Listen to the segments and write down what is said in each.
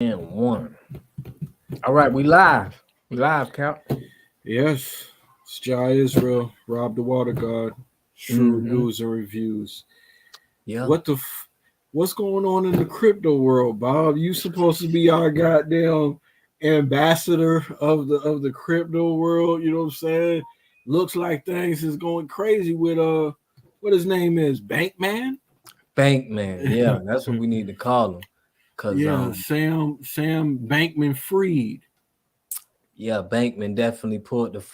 And one. All right, we live. We live, Cal. Yes, it's Jai Israel, Rob the Water God, True Mm-hmm. News and Reviews. Yeah. What's going on in the crypto world, Bob? You supposed to be our goddamn ambassador of the crypto world, you know what I'm saying? Looks like things is going crazy with what his name is, Bankman? Bankman. Yeah, that's what we need to call him. Cause Yeah, Sam Bankman-Fried. yeah, Bankman definitely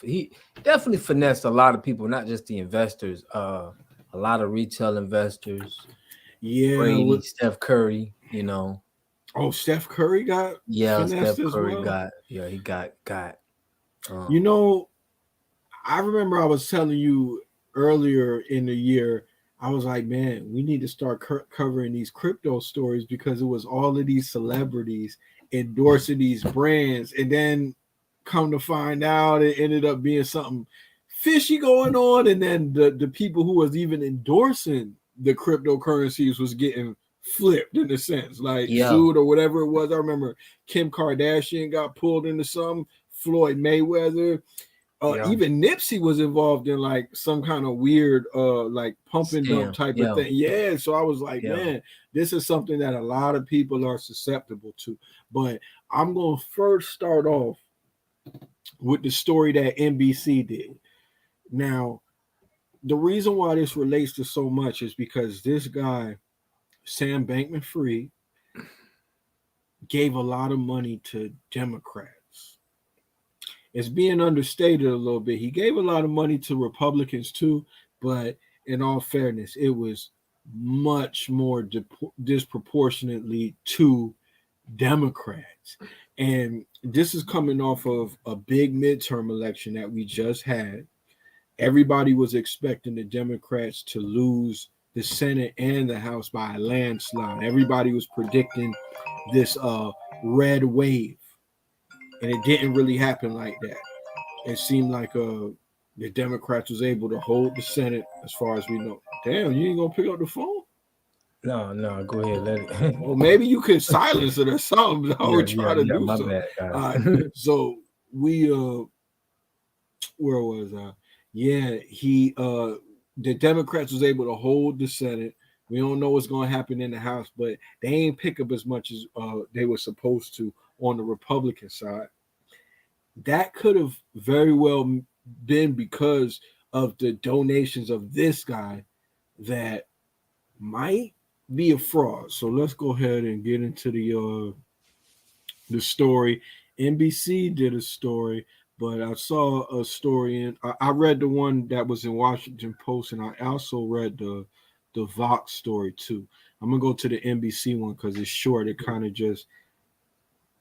he definitely finessed a lot of people, not just the investors, a lot of retail investors, Yeah, Brady, with Steph Curry. Steph Curry got Yeah, finessed Steph as Curry well. he got You um know, I remember I was telling you earlier in the year, I was like, man, we need to start covering these crypto stories because it was all of these celebrities endorsing these brands. And then come to find out, it ended up being something fishy going on. And then the people who was even endorsing the cryptocurrencies was getting flipped in a sense, like yeah, sued or whatever it was. I remember Kim Kardashian got pulled into something, Floyd Mayweather, yeah, even Nipsey was involved in like some kind of weird like pump and dump scam. type of Yeah, thing. Yeah, so I was like, yeah. man, this is something that a lot of people are susceptible to. But I'm going to first start off with the story that NBC did. Now, the reason why this relates to so much is because this guy, Sam Bankman-Fried, gave a lot of money to Democrats. It's being understated a little bit. He gave a lot of money to Republicans too, but in all fairness, it was much more disproportionately to Democrats. And this is coming off of a big midterm election that we just had. Everybody was expecting the Democrats to lose the Senate and the House by a landslide. Everybody was predicting this red wave, and it didn't really happen like that. It seemed like the Democrats was able to hold the Senate as far as we know. Damn, you ain't gonna pick up the phone? No, no, go ahead, let it. Well, maybe you could silence it or something. I Yeah, would yeah, try to yeah. do My so. bad, guys. So we where was I? Yeah, he the Democrats was able to hold the Senate. We don't know what's going to happen in the House, but they ain't pick up as much as they were supposed to on the Republican side. That could have very well been because of the donations of this guy that might be a fraud. So let's go ahead and get into the story. NBC did a story, but I saw a story in. I read the one that was in Washington Post, and I also read the Vox story too. I'm gonna go to the NBC one because it's short. It kind of just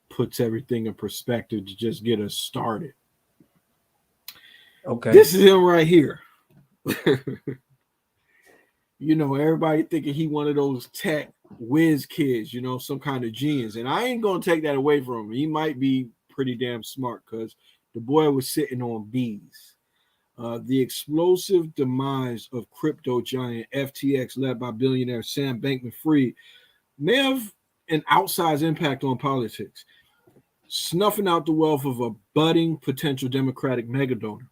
puts everything in perspective to just get us started. Okay. This is him right here. Everybody thinking he one of those tech whiz kids, some kind of genius. And I ain't gonna take that away from him. He might be pretty damn smart because the boy was sitting on bees. The explosive demise of crypto giant FTX, led by billionaire Sam Bankman-Fried, may have an outsized impact on politics, snuffing out the wealth of a budding potential Democratic megadonor.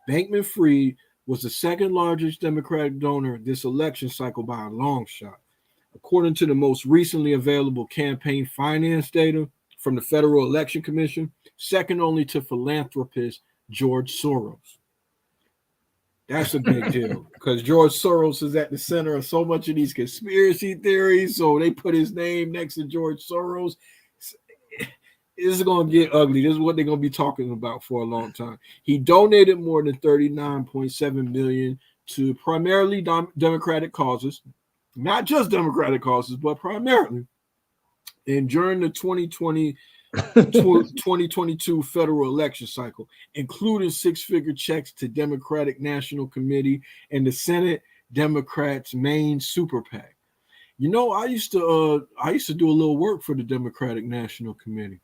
Bankman-Fried was the second largest Democratic donor this election cycle by a long shot. According to the most recently available campaign finance data from the Federal Election Commission, second only to philanthropist George Soros. That's a big deal because George Soros is at the center of so much of these conspiracy theories. So they put his name next to George Soros. This is going to get ugly. This is what they're going to be talking about for a long time. He donated more than 39.7 million to primarily Democratic causes, not just Democratic causes, but primarily. And during the 2022 federal election cycle, including six-figure checks to Democratic National Committee and the Senate Democrats' main super PAC. I used to do a little work for the Democratic National Committee.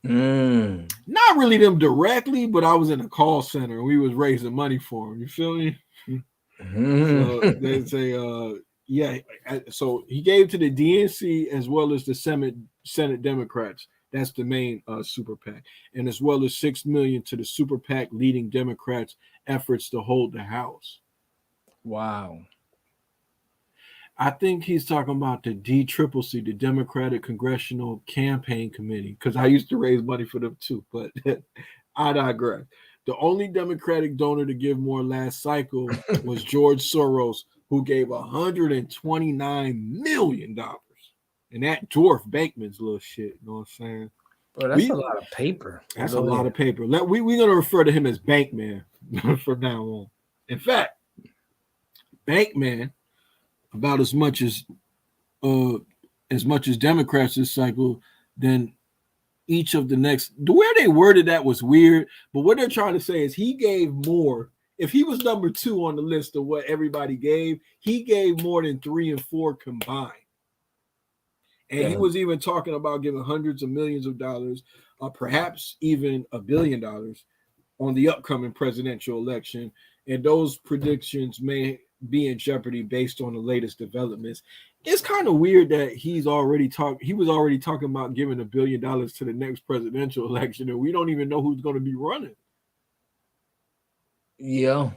Mm. Not really them directly, but I was in a call center and we was raising money for them. You feel me? So Mm. they say Yeah, so he gave to the DNC as well as the Senate Democrats. That's the main super PAC, and as well as 6 million to the super PAC leading Democrats' efforts to hold the House. Wow. I think he's talking about the DCCC, the Democratic Congressional Campaign Committee, because I used to raise money for them too. But I digress. The only Democratic donor to give more last cycle was George Soros, who gave $129 million, and that dwarfed Bankman's little shit. You know what I'm saying? Bro, that's a lot of paper. That's a lot of paper. We're gonna refer to him as Bankman from now on. In fact, Bankman about as much as Democrats this cycle, then each of the next. The way they worded that was weird, but what they're trying to say is he gave more. If he was number 2 on the list of what everybody gave, he gave more than 3 and 4 combined. And he was even talking about giving hundreds of millions of dollars, perhaps even $1 billion on the upcoming presidential election. And those predictions may be in jeopardy based on the latest developments. It's kind of weird that he was already talking about giving $1 billion to the next presidential election, and we don't even know who's going to be running. Yeah.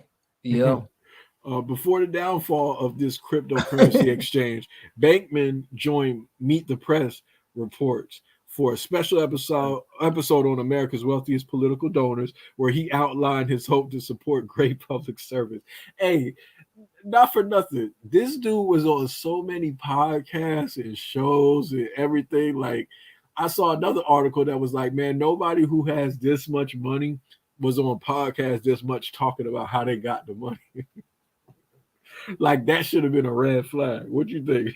Before the downfall of this cryptocurrency exchange, Bankman joined Meet the Press reports for a special episode on America's Wealthiest Political Donors, where he outlined his hope to support great public service. Hey, not for nothing, this dude was on so many podcasts and shows and everything. Like, I saw another article that was like, man, nobody who has this much money was on podcasts this much talking about how they got the money. Like, that should have been a red flag. What you think?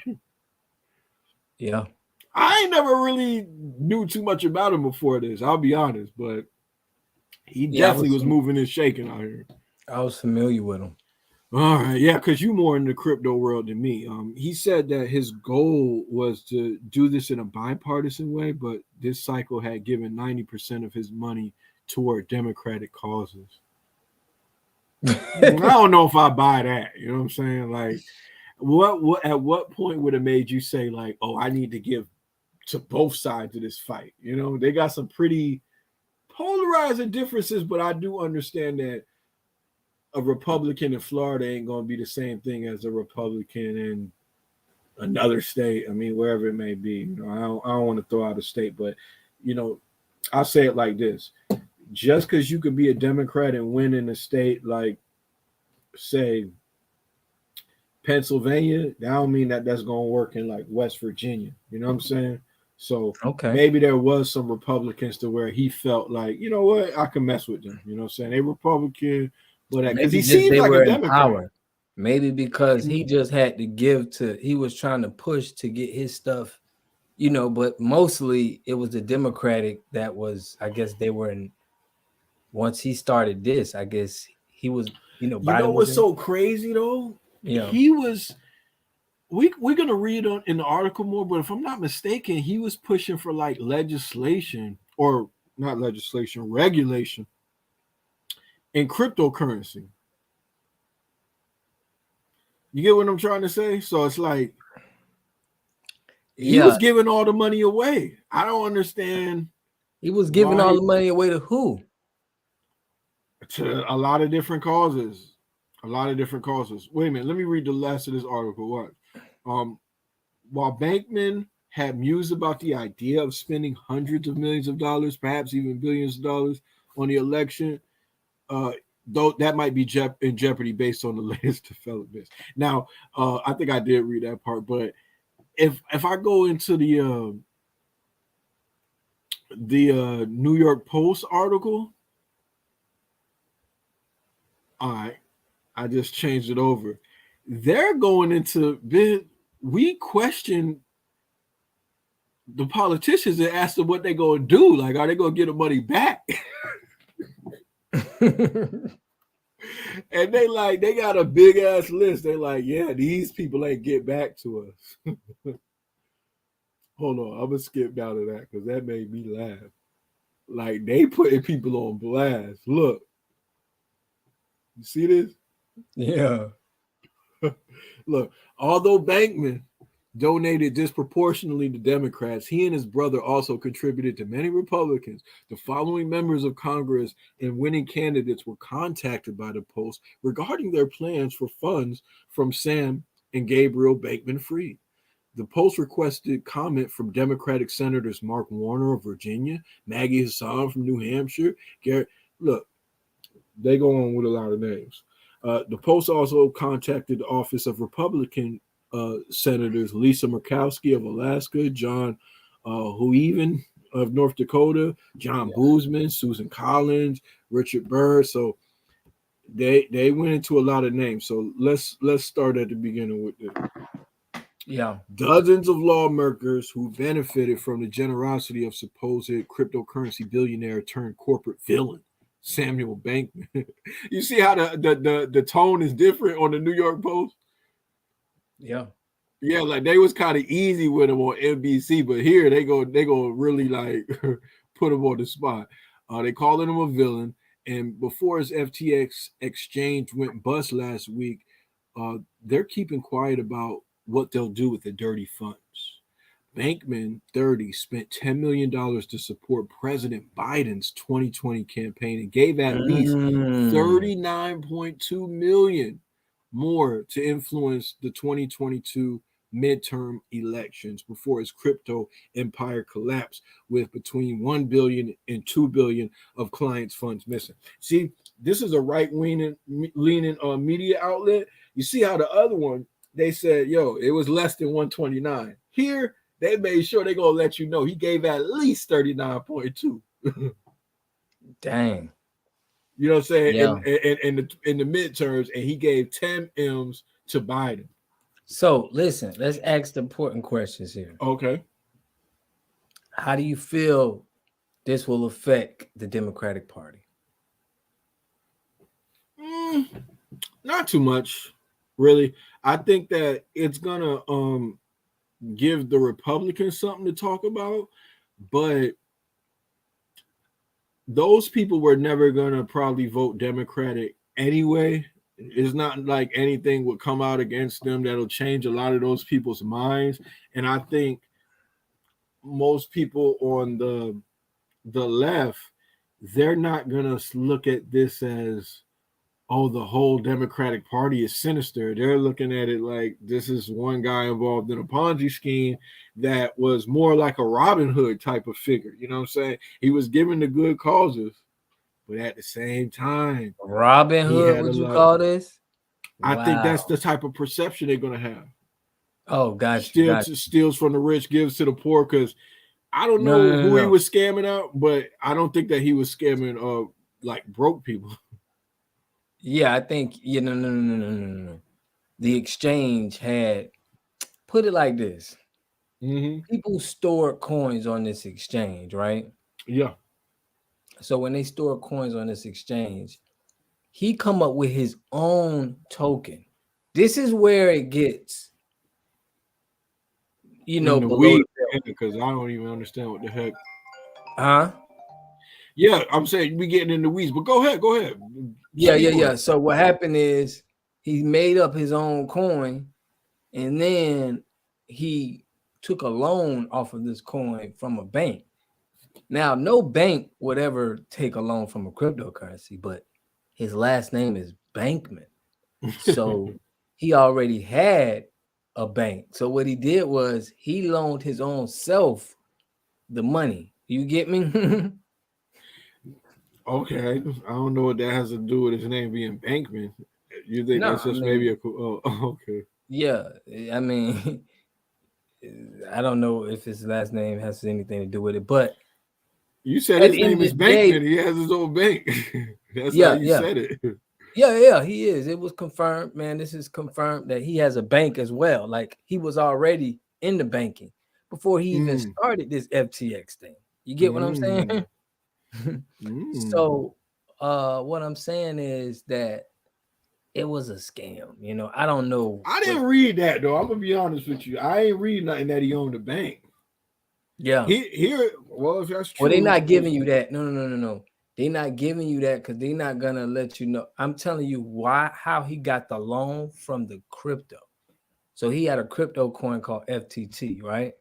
Yeah. I ain't never really knew too much about him before this, I'll be honest, but he definitely was moving and shaking out here. I was familiar with him. All right, yeah, because you're more in the crypto world than me. He said that his goal was to do this in a bipartisan way, but this cycle had given 90% of his money toward Democratic causes. I don't know if I buy that. You know what I'm saying? Like, what at what point would have made you say, like, oh, I need to give to both sides of this fight? You know, they got some pretty polarizing differences, but I do understand that a Republican in Florida ain't going to be the same thing as a Republican in another state. I mean, wherever it may be. You know, I don't want to throw out a state, but, you know, I'll say it like this. Just because you could be a Democrat and win in a state like, say, Pennsylvania, that don't mean that that's going to work in like West Virginia. You know what I'm saying? So maybe there was some Republicans to where he felt like, you know what, I can mess with them. You know what I'm saying? They Republican, but because he seems like a Democrat. Power. Maybe because he just had to give to, he was trying to push to get his stuff, you know, but mostly it was the Democratic that was, I guess they were in, once he started this, I guess he was, you know what's so crazy though? Yeah. He was, we're going to read on in the article more, but if I'm not mistaken, he was pushing for like legislation or not legislation, regulation in cryptocurrency. You get what I'm trying to say? So it's like he was giving all the money away. I don't understand. He was giving all the money away to who? To a lot of different causes. A lot of different causes. Wait a minute. Let me read the last of this article. What? While Bankman had mused about the idea of spending hundreds of millions of dollars, perhaps even billions of dollars on the election, though that might be in jeopardy based on the latest developments. Now, I think I did read that part, but if I go into the New York Post article, all right, I just changed it over. They're going into we question the politicians and ask them what they're going to do. Like, are they going to get the money back? And they got a big ass list. They're like, yeah, these people ain't get back to us. Hold on, I'm gonna skip down to that because that made me laugh. Like, they putting people on blast. Look, you see this? Yeah. Look, although Bankman donated disproportionately to Democrats, he and his brother also contributed to many Republicans. The following members of Congress and winning candidates were contacted by the Post regarding their plans for funds from Sam and Gabriel Bankman-Fried. The Post requested comment from Democratic Senators Mark Warner of Virginia, Maggie Hassan from New Hampshire. Garrett, look, they go on with a lot of names. The Post also contacted the office of Republican Senators Lisa Murkowski of Alaska, John Hueven of North Dakota, John Boozman, Susan Collins, Richard Burr. So they went into a lot of names. So let's start at the beginning with this. Yeah. Dozens of lawmakers who benefited from the generosity of supposed cryptocurrency billionaire turned corporate villain Samuel Bankman. You see how the tone is different on the New York Post? Yeah. Yeah, like they was kind of easy with him on NBC, but here they go really like put him on the spot. They calling him a villain. And before his FTX exchange went bust last week, they're keeping quiet about what they'll do with the dirty funds. Bankman 30 spent $10 million to support President Biden's 2020 campaign and gave at least 39.2 million more to influence the 2022 midterm elections before his crypto empire collapsed with between 1 billion and 2 billion of clients' funds missing. See, this is a right-leaning media outlet. You see how the other one, they said, yo, it was less than 129. Here, they made sure they're going to let you know he gave at least 39.2. Dang. You know what I'm saying? Yeah. In the midterms, and he gave 10 M's to Biden. So listen, let's ask the important questions here. Okay. How do you feel this will affect the Democratic Party? Not too much, really. I think that it's gonna give the Republicans something to talk about, but those people were never gonna probably vote Democratic anyway. It's not like anything would come out against them that'll change a lot of those people's minds. And I think most people on the left, they're not gonna look at this as, oh, the whole Democratic Party is sinister. They're looking at it like this is one guy involved in a Ponzi scheme that was more like a Robin Hood type of figure. You know what I'm saying? He was giving the good causes, but at the same time, Robin Hood, would you call this? I think that's the type of perception they're going to have. Oh, gotcha. Steals from the rich, gives to the poor, because I don't know who he was scamming out, but I don't think that he was scamming like broke people. Yeah, I think no. The exchange had, put it like this. People stored coins on this exchange, right? Yeah. So when they store coins on this exchange, he come up with his own token. This is where it gets, below because I don't even understand what the heck. Huh? Yeah, I'm saying we getting in the weeds, but go ahead. Yeah. So what happened is he made up his own coin, and then he took a loan off of this coin from a bank. Now, no bank would ever take a loan from a cryptocurrency, but his last name is Bankman. So he already had a bank. So what he did was he loaned his own self the money. You get me? Okay. I don't know what that has to do with his name being Bankman. You think that's just maybe a cool... Oh, okay. Yeah. I mean, I don't know if his last name has anything to do with it, but you said his name is Bankman. He has his own bank. That's how you said it. Yeah, he is. It was confirmed, man. This is confirmed that he has a bank as well. Like he was already in the banking before he even started this FTX thing. You get what I'm saying? So what I'm saying is that it was a scam. I don't know. I didn't read that though. I'm gonna be honest with you. I ain't read nothing that he owned a bank. Yeah. Well, if that's true. Well, they're not giving you that. No. They're not giving you that because they're not gonna let you know. I'm telling you how he got the loan from the crypto. So he had a crypto coin called FTT, right?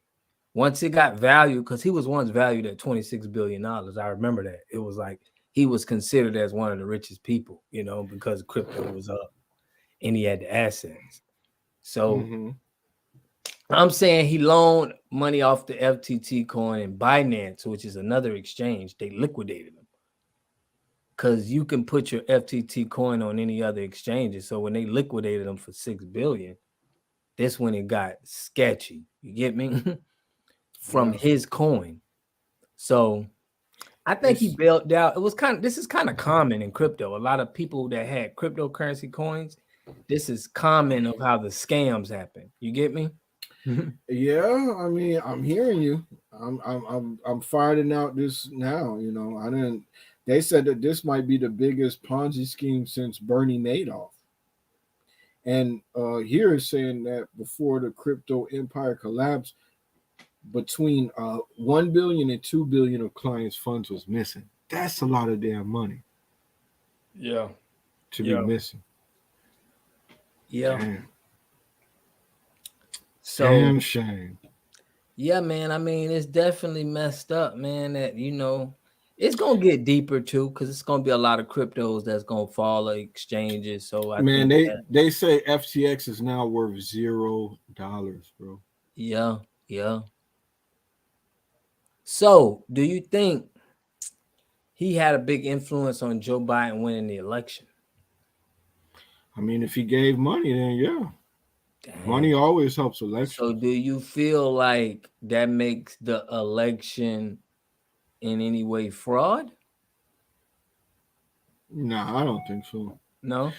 Once it got valued, because he was once valued at $26 billion. I remember that. It was like he was considered as one of the richest people, because crypto was up and he had the assets. So I'm saying he loaned money off the FTT coin and Binance, which is another exchange. They liquidated them because you can put your FTT coin on any other exchanges. So when they liquidated them for $6 billion, this when it got sketchy. You get me? From his coin. So I think he bailed out. This is kind of common in crypto. A lot of people that had cryptocurrency coins, this is common of how the scams happen. You get me? Yeah, I mean, I'm hearing you. I'm finding out this now. I didn't. They said that this might be the biggest Ponzi scheme since Bernie Madoff. And here is saying that before the crypto empire collapsed, between 1 billion and 2 billion of clients' funds was missing. That's a lot of damn money. Yeah. To be missing. Yeah. Damn. So damn shame. Yeah, man. I mean, it's definitely messed up, man. That it's gonna get deeper too, because it's gonna be a lot of cryptos that's gonna fall like exchanges. So I think they say FTX is now worth $0, bro. Yeah. So, do you think he had a big influence on Joe Biden winning the election? I mean, if he gave money, then yeah. Damn. Money always helps elections. So, do you feel like that makes the election in any way fraud? Nah, I don't think so. No,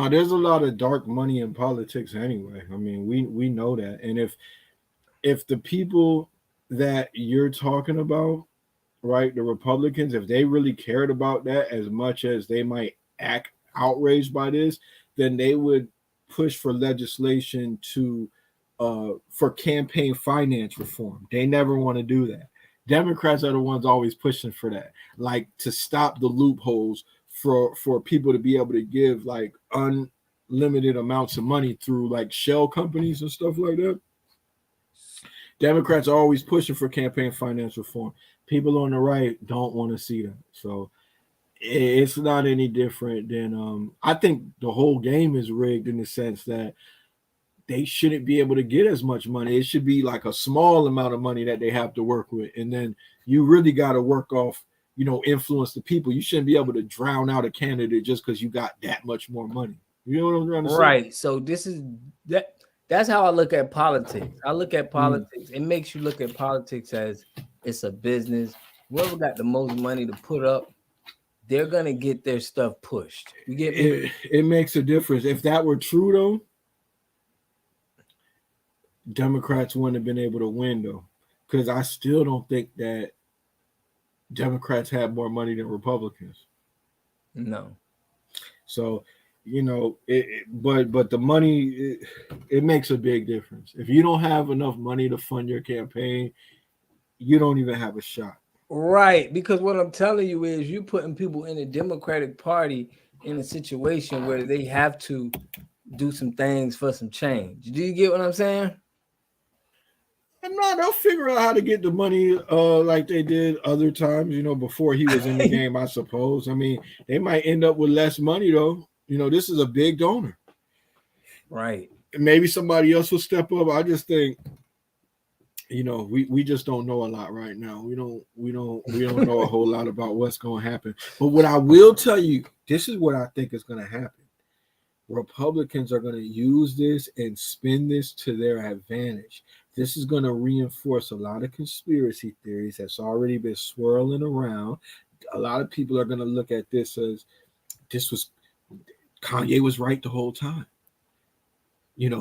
there's a lot of dark money in politics anyway. I mean, we know that. And if the people that you're talking about, right, the Republicans, if they really cared about that as much as they might act outraged by this, then they would push for legislation for campaign finance reform. They never want to do that. Democrats are the ones always pushing for that, like to stop the loopholes for people to be able to give like unlimited amounts of money through like shell companies and stuff like that. Democrats are always pushing for campaign finance reform. People on the right don't want to see that. So it's not any different than I think the whole game is rigged in the sense that they shouldn't be able to get as much money. It should be like a small amount of money that they have to work with. And then you really got to work off, influence the people. You shouldn't be able to drown out a candidate just because you got that much more money. You know what I'm trying to say? Right. So that's how I look at politics. I look at politics. It makes you look at politics as it's a business. Whoever got the most money to put up, they're going to get their stuff pushed. You get me? It makes a difference. If that were true, though, Democrats wouldn't have been able to win, though, because I still don't think that Democrats have more money than Republicans. No. So, but the money, it makes a big difference. If you don't have enough money to fund your campaign, you don't even have a shot. Right, because what I'm telling you is you're putting people in the Democratic Party in a situation where they have to do some things for some change. Do you get what I'm saying? And no, they'll figure out how to get the money like they did other times, before he was in the game, I suppose. I mean, they might end up with less money, though. This is a big donor. Right. And maybe somebody else will step up. I just think, we just don't know a lot right now. We don't know a whole lot about what's going to happen. But what I will tell you, this is what I think is going to happen. Republicans are going to use this and spin this to their advantage. This is going to reinforce a lot of conspiracy theories that's already been swirling around. A lot of people are going to look at this as Kanye was right the whole time.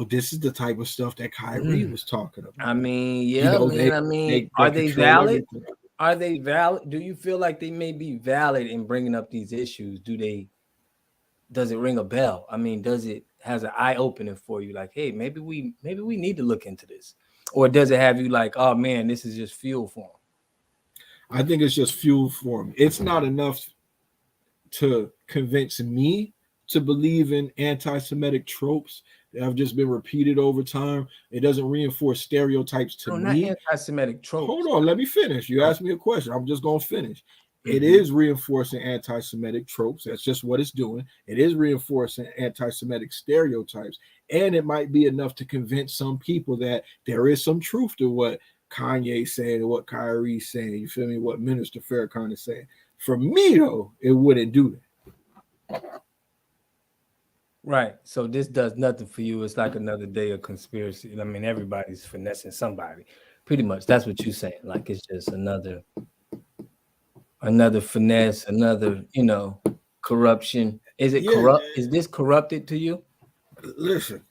This is the type of stuff that Kyrie was talking about. I mean, yeah, man. Are they valid? Everything. Are they valid? Do you feel like they may be valid in bringing up these issues? Does it ring a bell? I mean, has an eye opening for you? Like, hey, maybe we need to look into this, or does it have you like, oh man, this is just fuel for them? I think it's just fuel for him. It's not enough to convince me to believe in anti-Semitic tropes that have just been repeated over time. It doesn't reinforce stereotypes to No, not me. anti-Semitic Hold tropes. on, let me finish. You Oh, asked me a question. I'm just going to finish. It mm-hmm. is reinforcing anti-Semitic tropes. That's just what it's doing. It is reinforcing anti-Semitic stereotypes, and it might be enough to convince some people that there is some truth to what Kanye's saying and what Kyrie's saying. You feel me? What Minister Farrakhan is saying. For me, though, it wouldn't do that. Right. So this does nothing for you. It's like another day of conspiracy. I mean, everybody's finessing somebody. Pretty much. That's what you're saying. Like it's just another finesse, another, corruption. Is it Yeah, corrupt? Is this corrupted to you? listen,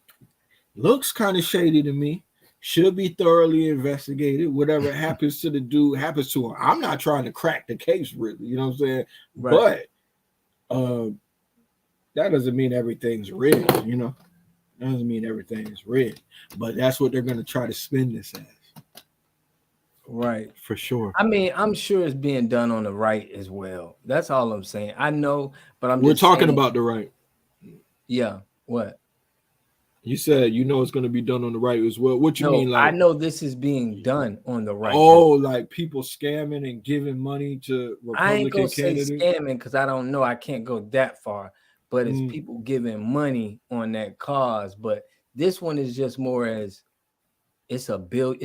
looks kind of shady to me. Should be thoroughly investigated. Whatever happens to the dude happens to him. I'm not trying to crack the case, really. You know what I'm saying? Right. But uh, that doesn't mean everything's rigged. That doesn't mean everything is rigged. But that's what they're going to try to spin this as, Right. for sure. I mean, I'm sure it's being done on the right as well. That's all I'm saying. I know, but I'm We're just talking saying, about the right. yeah. What? You said it's going to be done on the right as well. What you No, mean, I like? know this is being done on the right. Oh, like people scamming and giving money to I ain't gonna Republican say candidates? scamming because I don't know. I can't go that far. But it's Mm. people giving money on that cause. But this one is just more as it's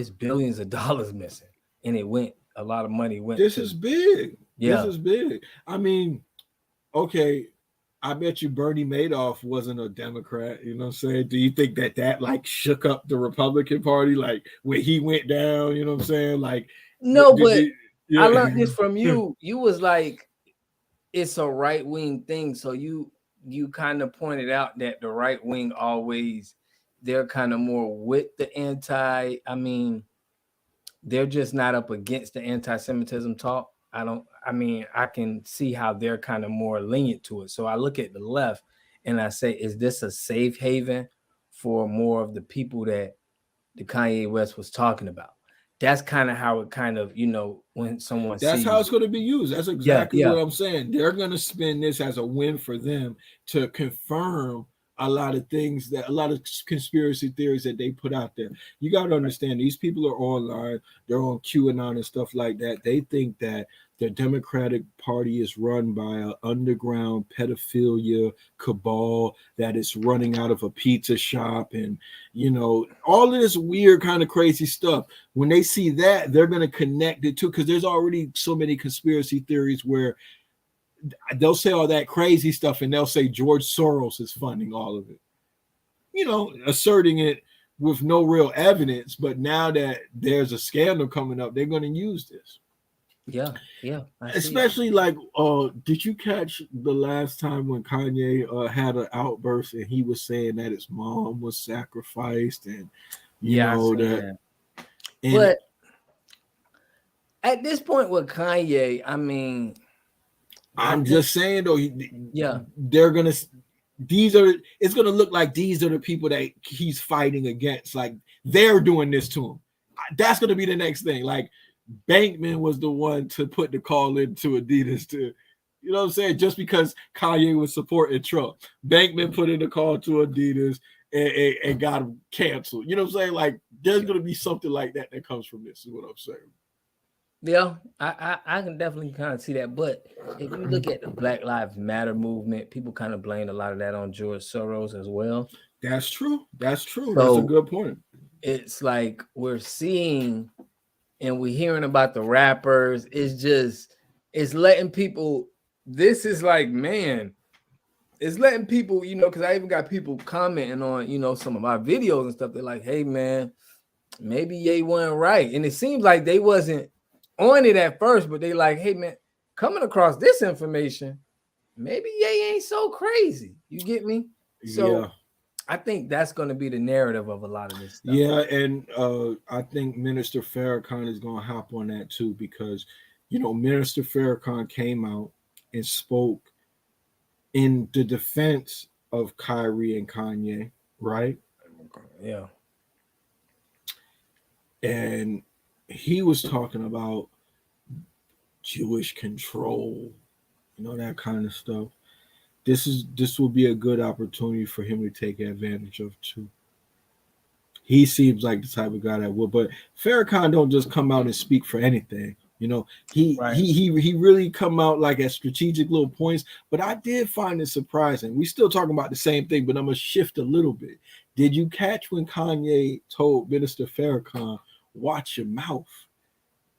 billions of dollars missing. And a lot of money went This to is big. This yeah. is big. I mean, okay, I bet you Bernie Madoff wasn't a Democrat. You know what I'm saying? Do you think that like shook up the Republican Party, like when he went down? You know what I'm saying? Like, what No, did but he? I Yeah. learned this from you. You was like, it's a right wing thing. So you kind of pointed out that the right wing always they're kind of more with the anti. I mean, they're just not up against the anti-Semitism talk. I mean, I can see how they're kind of more lenient to it. So I look at the left and I say, is this a safe haven for more of the people that the Kanye West was talking about? That's kind of how it kind of, when someone That's how sees it's it. going to be used. That's Yeah, exactly yeah, what I'm saying. They're going to spin this as a win for them to confirm a lot of things, that a lot of conspiracy theories that they put out there. You got to understand, these people are online, they're on QAnon and stuff like that. They think that the Democratic Party is run by an underground pedophilia cabal that is running out of a pizza shop, and all of this weird kind of crazy stuff. When they see that, they're going to connect it to, because there's already so many conspiracy theories where they'll say all that crazy stuff and they'll say George Soros is funding all of it, asserting it with no real evidence. But now that there's a scandal coming up, they're going to use this. yeah, yeah. I see it. Especially like, did you catch the last time when Kanye had an outburst and he was saying that his mom was sacrificed, and Yeah, I seen that, that. and But at this point with Kanye, I mean, I I'm think, just saying though, yeah, they're gonna. It's gonna look like these are the people that he's fighting against. Like they're doing this to him. That's gonna be the next thing. Like Bankman was the one to put the call into Adidas to, you know what I'm saying? Just because Kanye was supporting Trump, Bankman put in a call to Adidas and got him canceled. You know what I'm saying? Like there's gonna be something like that comes from this. Is what I'm saying. yeah, I can definitely kind of see that. But if you look at the Black Lives Matter movement, people kind of blame a lot of that on George Soros as well. That's true. That's true. That's a So good point. it's like we're seeing and we're hearing about the rappers. It's letting people. This is like, man, it's letting people, because I even got people commenting on, some of my videos and stuff. They're like, hey, man, maybe Ye wasn't right. And it seems like they wasn't on it at first, but they like, hey, man, coming across this information, maybe Ye ain't so crazy. You get me? So Yeah. I think that's going to be the narrative of a lot of this stuff. Yeah, and I think Minister Farrakhan is going to hop on that too, because Minister Farrakhan came out and spoke in the defense of Kyrie and Kanye, right? Yeah. And he was talking about Jewish control, that kind of stuff. This will be a good opportunity for him to take advantage of too. He seems like the type of guy that will. But Farrakhan don't just come out and speak for anything. Right. He really come out like at strategic little points. But I did find it surprising. We still talking about the same thing, but I'm gonna shift a little bit. Did you catch when Kanye told Minister Farrakhan, "Watch your mouth"?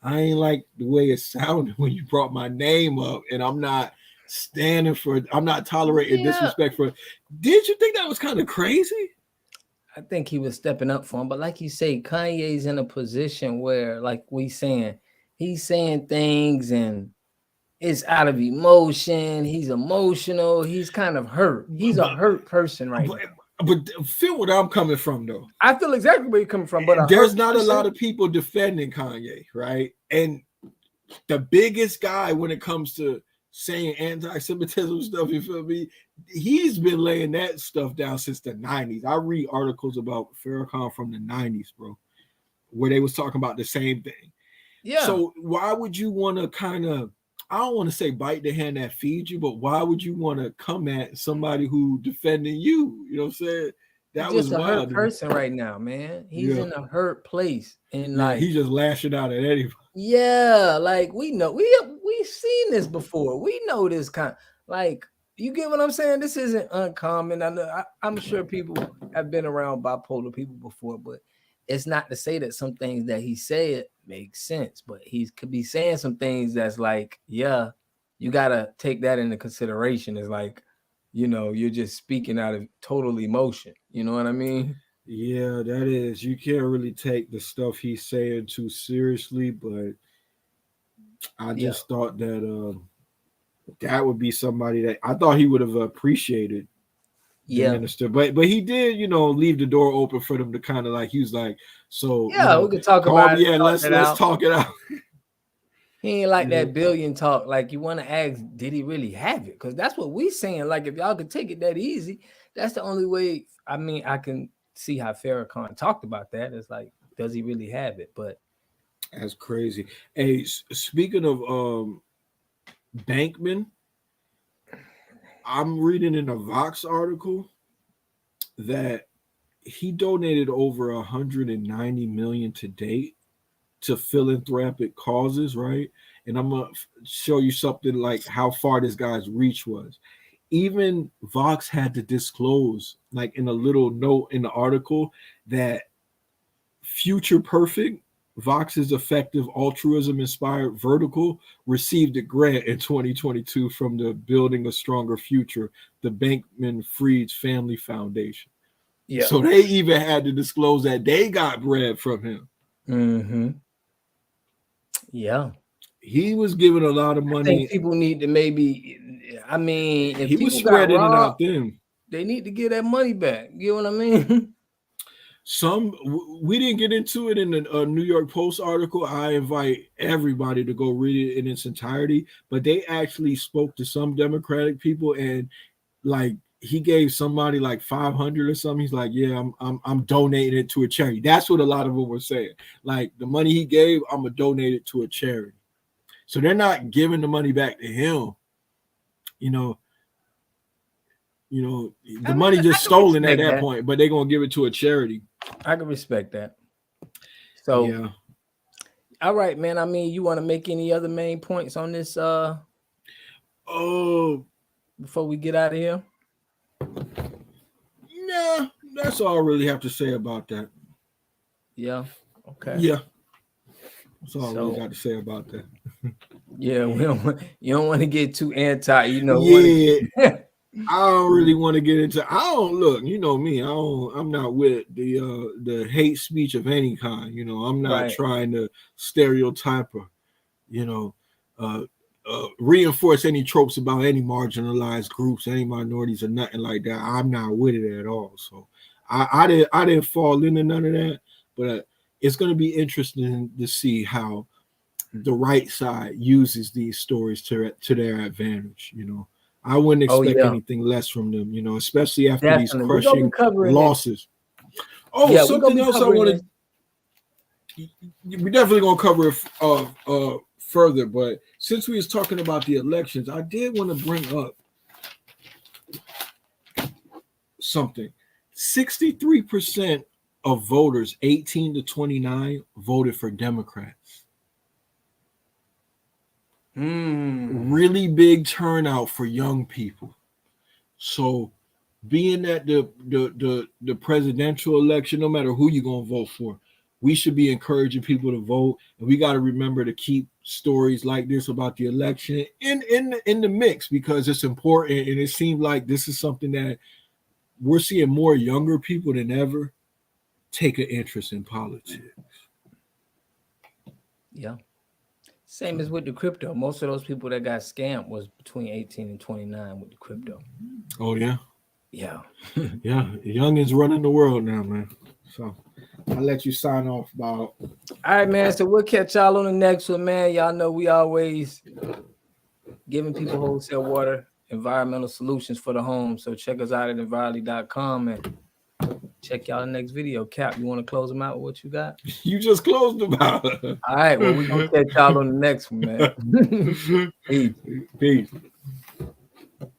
I ain't like the way it sounded when you brought my name up, and I'm not tolerating disrespect for it. Did you think that was kind of crazy? I think he was stepping up for him, but like you say, Kanye's in a position where, like he's saying things and it's out of emotion. He's emotional. He's kind of hurt. He's a hurt person right now. But feel where I'm coming from, though. I feel exactly where you're coming from. But there's not a lot of people defending Kanye, right? And the biggest guy when it comes to saying anti-Semitism stuff, you feel me? He's been laying that stuff down since the 90s. I read articles about Farrakhan from the 90s, bro, where they was talking about the same thing. Yeah. So why would you want to kind of, I don't want to say bite the hand that feeds you, but why would you want to come at somebody who defending you? You know what I'm saying? That was just a hurt person right now, man. He's in a hurt place, and like he's just lashing out at anybody. Yeah, like we know we've seen this before. We know this kind. Like, you get what I'm saying? This isn't uncommon. I know. I'm sure people have been around bipolar people before, but it's not to say that some things that he said make sense. But he could be saying some things that's like, yeah, you gotta take that into consideration. It's like, you're just speaking out of total emotion. You know what I mean? Yeah, that is. You can't really take the stuff he's saying too seriously, but I just thought that that would be somebody that I thought he would have appreciated the minister. But he did, leave the door open for them to kind of like, he was like, so we could talk about it. Yeah, let's talk it out. He ain't like that billion talk. Like, you want to ask, did he really have it? Because that's what we saying. Like, if y'all could take it that easy, that's the only way. I mean, I can see how Farrakhan talked about that. It's like, does he really have it? But that's crazy. Hey, speaking of Bankman, I'm reading in a Vox article that he donated over 190 million to date to philanthropic causes, right? And I'm gonna show you something like how far this guy's reach was. Even Vox had to disclose, like in a little note in the article, that Future Perfect, Vox's effective altruism-inspired vertical, received a grant in 2022 from the Building a Stronger Future, the Bankman-Fried Family Foundation. Yeah. So they even had to disclose that they got bread from him. Mm-hmm. Yeah. He was giving a lot of money. I think people need to if he was spreading it out then. They need to get that money back. You know what I mean? We didn't get into it in the New York Post article. I invite everybody to go read it in its entirety. But they actually spoke to some Democratic people, and like he gave somebody like 500 or something. He's like, yeah, I'm donating it to a charity. That's what a lot of them were saying. Like, the money he gave, I'm gonna donate it to a charity. So they're not giving the money back to him. The money just stolen at that point, but they're gonna give it to a charity. I can respect that. So yeah. All right, man. I mean, you want to make any other main points on this before we get out of here? Nah, that's all I really have to say about that. Yeah. Okay. Yeah. That's all I really got to say about that. Yeah, you don't want to get too anti, Yeah. I don't really want to get into. I don't look. You know me. I'm not with the hate speech of any kind. I'm not trying to stereotype or, reinforce any tropes about any marginalized groups, any minorities, or nothing like that. I'm not with it at all. So I didn't fall into none of that. But it's going to be interesting to see how the right side uses these stories to their advantage. I wouldn't expect anything less from them, especially after these crushing losses. Something else I want to. We're definitely gonna cover it further, but since we was talking about the elections, I did want to bring up something. 63% of voters 18 to 29 voted for Democrats. Really big turnout for young people. So being that the presidential election, no matter who you're gonna vote for, we should be encouraging people to vote, and we got to remember to keep stories like this about the election in the mix, because it's important, and it seems like this is something that we're seeing more younger people than ever take an interest in politics. Yeah. Same as with the crypto. Most of those people that got scammed was between 18 and 29 with the crypto. Oh, yeah? Yeah. Yeah. The youngins running the world now, man. So I'll let you sign off about. All right, man. So we'll catch y'all on the next one, man. Y'all know we always giving people wholesale water, environmental solutions for the home. So check us out at envirely.com and check y'all the next video. Cap, you want to close them out with what you got? You just closed them out. All right. Well, we're going to catch y'all on the next one, man. Peace. Peace.